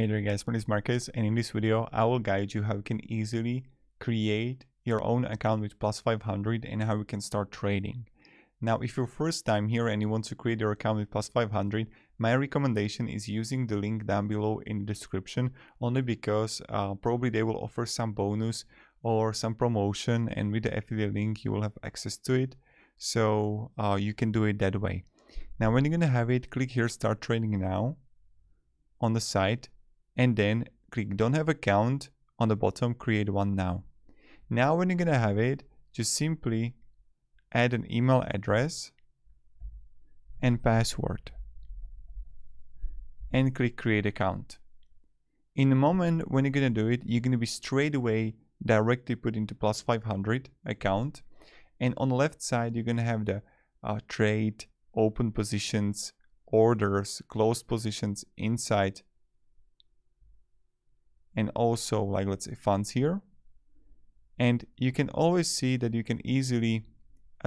Hey there guys, my name is Marcus, and in this video I will guide you how you can easily create your own account with Plus500 and how you can start trading. Now if you're first time here and you want to create your account with Plus500, my recommendation is using the link down below in the description, only because probably they will offer some bonus or some promotion, and with the affiliate link you will have access to it, so you can do it that way. Now when you're gonna have it, click here start trading now on the site, and then click don't have account on the bottom, create one now. Now when you're gonna have it, just simply add an email address and password and click create account. In the moment when you're gonna do it, you're gonna be straight away directly put into Plus500 account, and on the left side you're gonna have the trade, open positions, orders, closed positions, inside, and also like let's say funds here. And you can always see that you can easily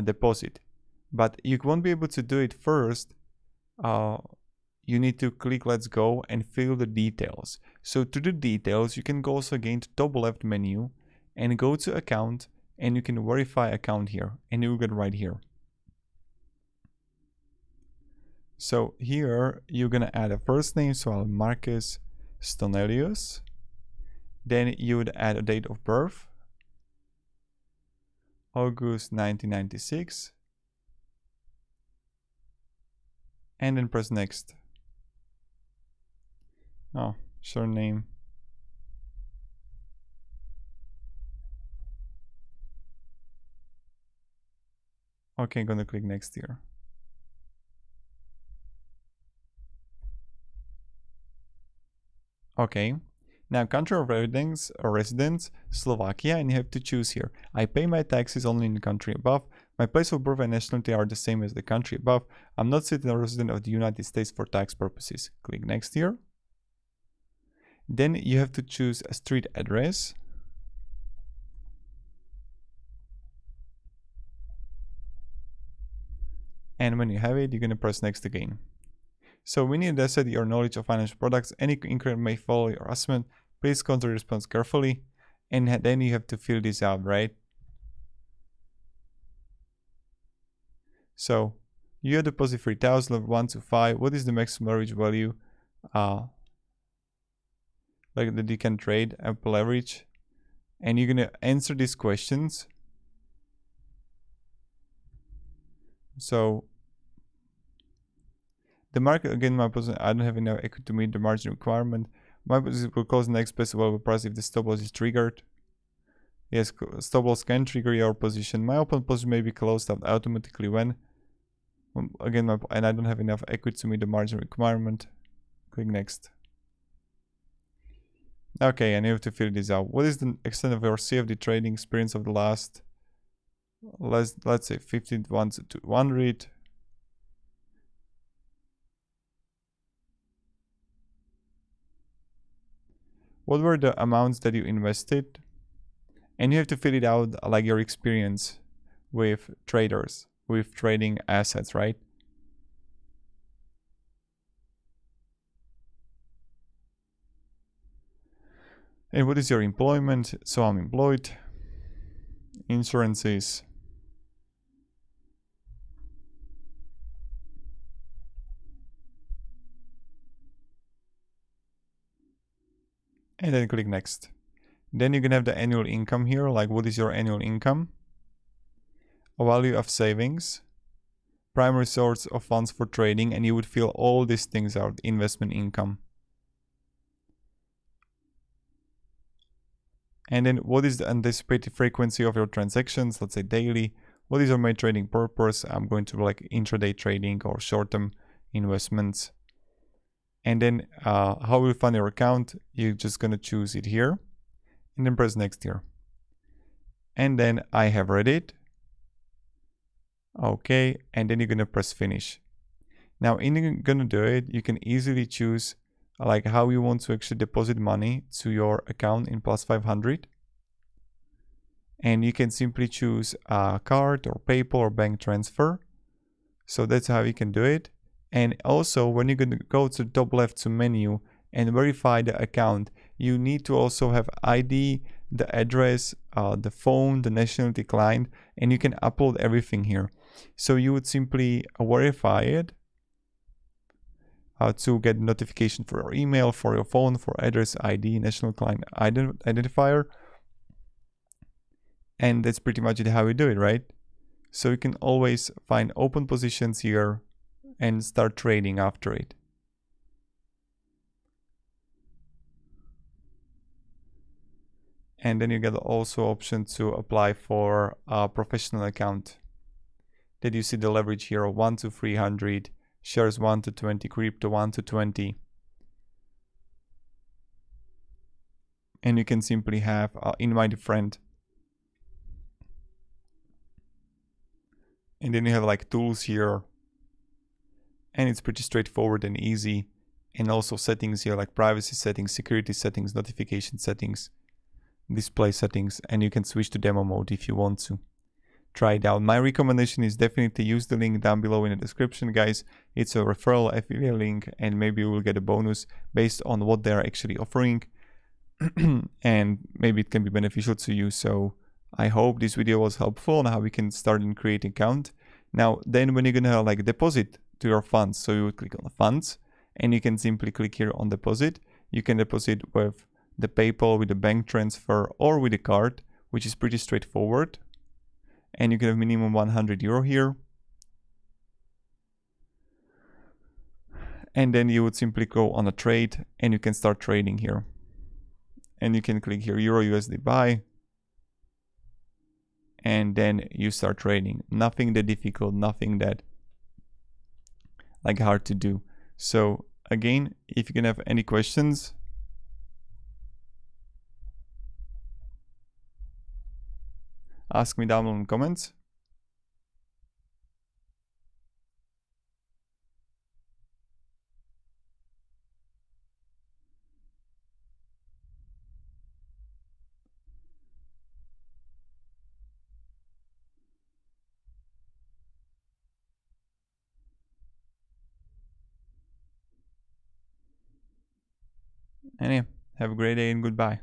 deposit, but you won't be able to do it first. You need to click let's go and fill the details. So to the details you can go also again to top left menu and go to account, and you can verify account here, and you will get right here. So here you're gonna add a first name, so I'll Marcus Stonelius. Then you would add a date of birth, August 1996, and then press next. Oh, surname. Okay, I'm gonna click next here. Okay, now country of residence, Slovakia, and you have to choose here. I pay my taxes only in the country above. My place of birth and nationality are the same as the country above. I'm not citizen or resident of the United States for tax purposes. Click next here. Then you have to choose a street address. And when you have it, you're gonna press next again. So we need to set your knowledge of financial products. Any inquiry may follow your assessment. Please consider the response carefully. And then you have to fill this out, right? So you have deposit 3,000 of 1 to 5. What is the maximum average value? Like that you can trade, Apple average. And you're gonna answer these questions. So the market, again, my position, I don't have enough equity to meet the margin requirement. My position will cause the next best available price if the stop loss is triggered. Yes, stop loss can trigger your position. My open position may be closed out automatically when, again, and I don't have enough equity to meet the margin requirement. Click next. Okay, and you have to fill this out. What is the extent of your CFD trading experience of the last, let's say 15 to 100. What were the amounts that you invested? And you have to fill it out like your experience with traders, with trading assets, right? And what is your employment? So I'm employed. Insurances. And then click next. Then you can have the annual income here, like what is your annual income, a value of savings, primary source of funds for trading, and you would fill all these things out, investment income. And then what is the anticipated frequency of your transactions, let's say daily. What is your main trading purpose? I'm going to like intraday trading or short-term investments. And then how will you fund your account? You're just gonna choose it here and then press next here. And then I have read it. Okay, and then you're gonna press finish. Now in you're gonna do it, you can easily choose like how you want to actually deposit money to your account in Plus500. And you can simply choose a card or PayPal or bank transfer. So that's how you can do it. And also when you're going to go to the top left to menu and verify the account, you need to also have ID, the address, the phone, the nationality client, and you can upload everything here. So you would simply verify it to get notification for your email, for your phone, for address, ID, national client identifier. And that's pretty much how we do it, right? So you can always find open positions here and start trading after it. And then you get also option to apply for a professional account. That you see the leverage here of 1 to 300, shares 1 to 20, crypto 1 to 20. And you can simply have invite a friend. And then you have like tools here. And it's pretty straightforward and easy. And also settings here like privacy settings, security settings, notification settings, display settings, and you can switch to demo mode if you want to. Try it out. My recommendation is definitely use the link down below in the description, guys. It's a referral affiliate link, and maybe you will get a bonus based on what they're actually offering. And maybe it can be beneficial to you. So I hope this video was helpful on how we can start and create an account. Now, then when you're gonna like deposit to your funds, so you would click on the funds, and you can simply click here on deposit. You can deposit with the PayPal, with the bank transfer, or with a card, which is pretty straightforward. And you can have minimum 100 euro here. And then you would simply go on a trade and you can start trading here. And you can click here Euro USD buy. And then you start trading. Nothing that difficult, nothing that like hard to do. So again, if you can have any questions, ask me down in the comments. And yeah, have a great day and goodbye.